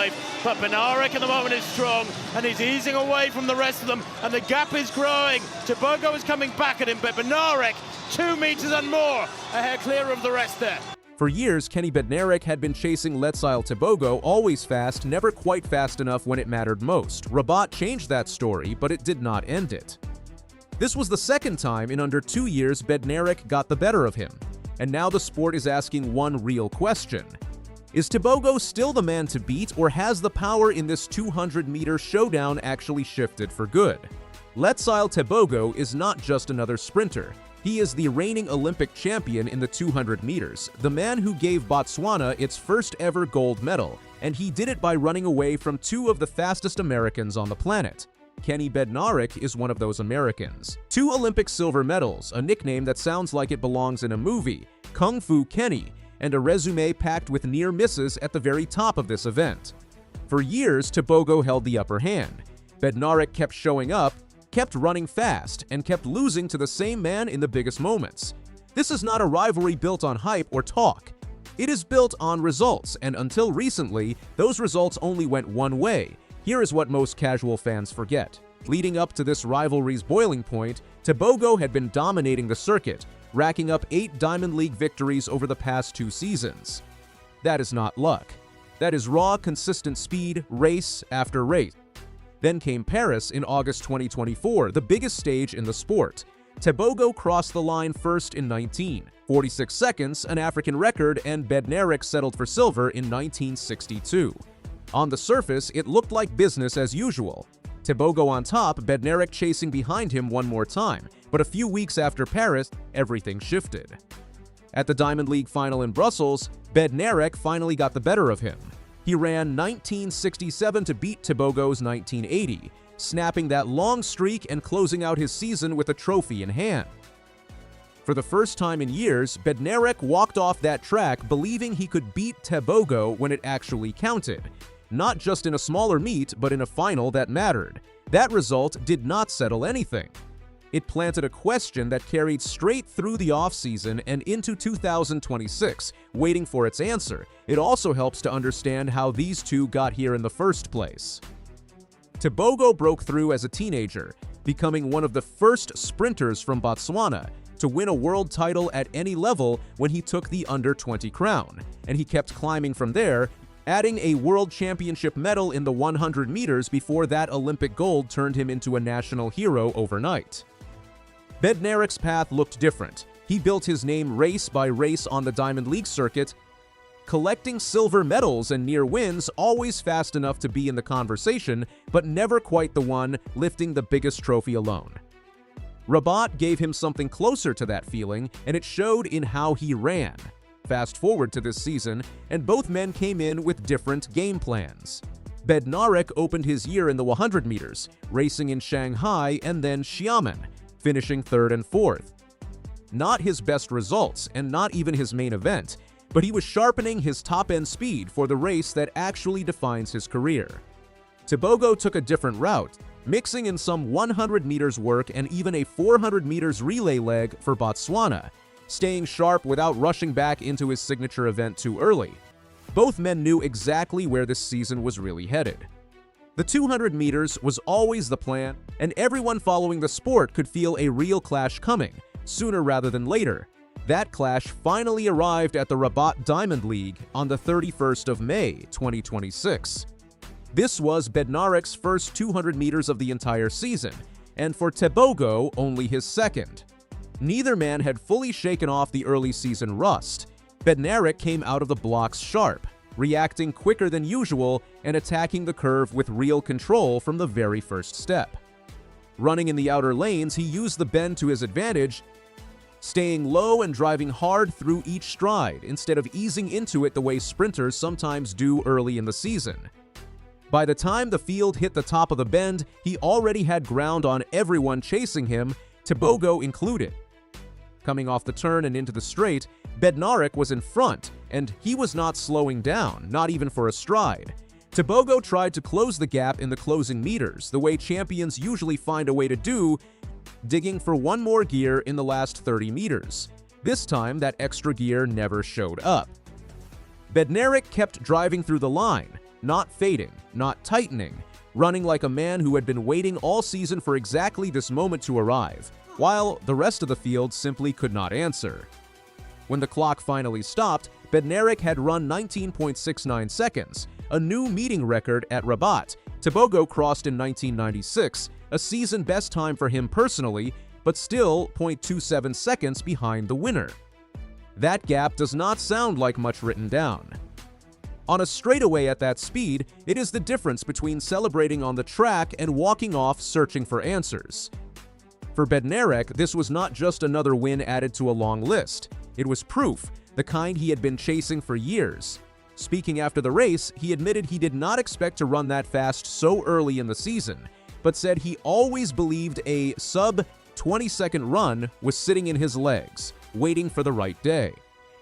alive. But Bednarek at the moment is strong, and he's easing away from the rest of them, and the gap is growing. Tebogo is coming back at him, but Bednarek, 2 meters and more, a hair clear of the rest there. For years, Kenny Bednarek had been chasing Letsile Tebogo, always fast, never quite fast enough when it mattered most. Rabat changed that story, but it did not end it. This was the second time in under 2 years Bednarek got the better of him. And now the sport is asking one real question. Is Tebogo still the man to beat, or has the power in this 200-meter showdown actually shifted for good? Letsile Tebogo is not just another sprinter. He is the reigning Olympic champion in the 200 meters, the man who gave Botswana its first ever gold medal, and he did it by running away from 2 of the fastest Americans on the planet. Kenny Bednarek is one of those Americans. 2 Olympic silver medals, a nickname that sounds like it belongs in a movie, Kung Fu Kenny, and a resume packed with near misses at the very top of this event. For years, Tebogo held the upper hand. Bednarek kept showing up, kept running fast, and kept losing to the same man in the biggest moments. This is not a rivalry built on hype or talk. It is built on results, and until recently, those results only went one way. Here is what most casual fans forget. Leading up to this rivalry's boiling point, Tebogo had been dominating the circuit, racking up 8 Diamond League victories over the past 2 seasons. That is not luck. That is raw, consistent speed, race after race. Then came Paris in August 2024, the biggest stage in the sport. Tebogo crossed the line first in 1946 seconds, an African record, and Bednarek settled for silver in 1962. On the surface, it looked like business as usual. Tebogo on top, Bednarek chasing behind him one more time, but a few weeks after Paris, everything shifted. At the Diamond League final in Brussels, Bednarek finally got the better of him. He ran 1967 to beat Tebogo's 1980, snapping that long streak and closing out his season with a trophy in hand. For the first time in years, Bednarek walked off that track believing he could beat Tebogo when it actually counted. Not just in a smaller meet, but in a final that mattered. That result did not settle anything. It planted a question that carried straight through the offseason and into 2026, waiting for its answer. It also helps to understand how these two got here in the first place. Tebogo broke through as a teenager, becoming one of the first sprinters from Botswana to win a world title at any level when he took the under-20 crown, and he kept climbing from there, adding a world championship medal in the 100 meters before that Olympic gold turned him into a national hero overnight. Bednarek's path looked different. He built his name race by race on the Diamond League circuit, collecting silver medals and near wins, always fast enough to be in the conversation, but never quite the one lifting the biggest trophy alone. Rabat gave him something closer to that feeling, and it showed in how he ran. Fast forward to this season, and both men came in with different game plans. Bednarek opened his year in the 100 meters, racing in Shanghai and then Xiamen, finishing 3rd and 4th. Not his best results, and not even his main event, but he was sharpening his top-end speed for the race that actually defines his career. Tebogo took a different route, mixing in some 100 meters work and even a 400 meters relay leg for Botswana, staying sharp without rushing back into his signature event too early. Both men knew exactly where this season was really headed. The 200 meters was always the plan, and everyone following the sport could feel a real clash coming, sooner rather than later. That clash finally arrived at the Rabat Diamond League on the 31st of May, 2026. This was Bednarek's first 200 meters of the entire season, and for Tebogo, only his second. Neither man had fully shaken off the early season rust. Bednarek came out of the blocks sharp, reacting quicker than usual and attacking the curve with real control from the very first step. Running in the outer lanes, he used the bend to his advantage, staying low and driving hard through each stride instead of easing into it the way sprinters sometimes do early in the season. By the time the field hit the top of the bend, he already had ground on everyone chasing him, Tebogo included. Coming off the turn and into the straight, Bednarek was in front, and he was not slowing down, not even for a stride. Tebogo tried to close the gap in the closing meters, the way champions usually find a way to do, digging for one more gear in the last 30 meters. This time, that extra gear never showed up. Bednarek kept driving through the line, not fading, not tightening, running like a man who had been waiting all season for exactly this moment to arrive, while the rest of the field simply could not answer. When the clock finally stopped, Bednarek had run 19.69 seconds, a new meeting record at Rabat. Tebogo crossed in 1996, a season best time for him personally, but still 0.27 seconds behind the winner. That gap does not sound like much written down. On a straightaway at that speed, it is the difference between celebrating on the track and walking off searching for answers. For Bednarek, this was not just another win added to a long list. It was proof, the kind he had been chasing for years. Speaking after the race, he admitted he did not expect to run that fast so early in the season, but said he always believed a sub-20-second run was sitting in his legs, waiting for the right day.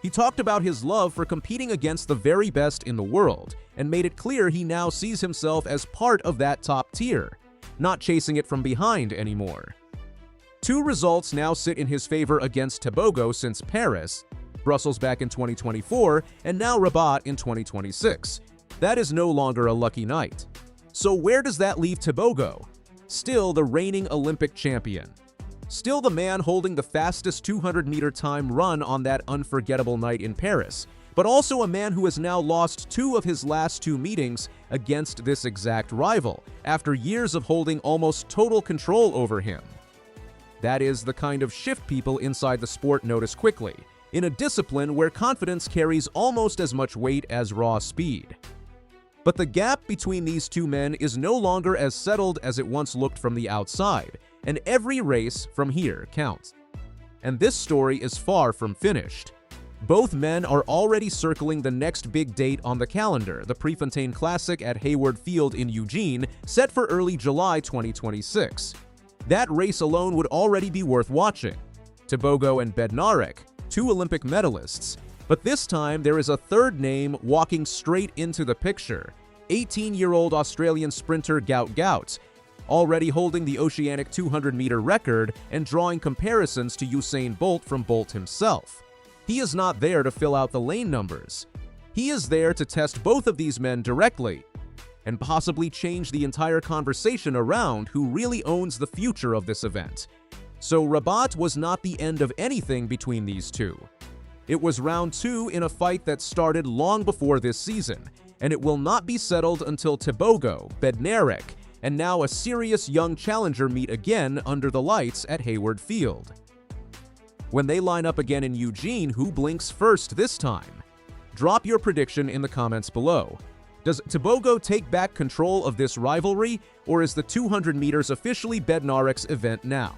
He talked about his love for competing against the very best in the world, and made it clear he now sees himself as part of that top tier, not chasing it from behind anymore. Two results now sit in his favor against Tebogo since Paris, Brussels back in 2024, and now Rabat in 2026. That is no longer a lucky night. So where does that leave Tebogo? Still the reigning Olympic champion. Still the man holding the fastest 200-meter time run on that unforgettable night in Paris, but also a man who has now lost two of his last two meetings against this exact rival, after years of holding almost total control over him. That is the kind of shift people inside the sport notice quickly, in a discipline where confidence carries almost as much weight as raw speed. But the gap between these two men is no longer as settled as it once looked from the outside, and every race from here counts. And this story is far from finished. Both men are already circling the next big date on the calendar, the Prefontaine Classic at Hayward Field in Eugene, set for early July 2026. That race alone would already be worth watching. Tebogo and Bednarek, two Olympic medalists, but this time there is a third name walking straight into the picture, 18-year-old Australian sprinter Gout Gout, already holding the Oceanic 200-meter record and drawing comparisons to Usain Bolt from Bolt himself. He is not there to fill out the lane numbers. He is there to test both of these men directly, and possibly change the entire conversation around who really owns the future of this event. So Rabat was not the end of anything between these two. It was round two in a fight that started long before this season, and it will not be settled until Tebogo, Bednarek, and now a serious young challenger meet again under the lights at Hayward Field. When they line up again in Eugene, who blinks first this time? Drop your prediction in the comments below. Does Tebogo take back control of this rivalry, or is the 200 meters officially Bednarek's event now?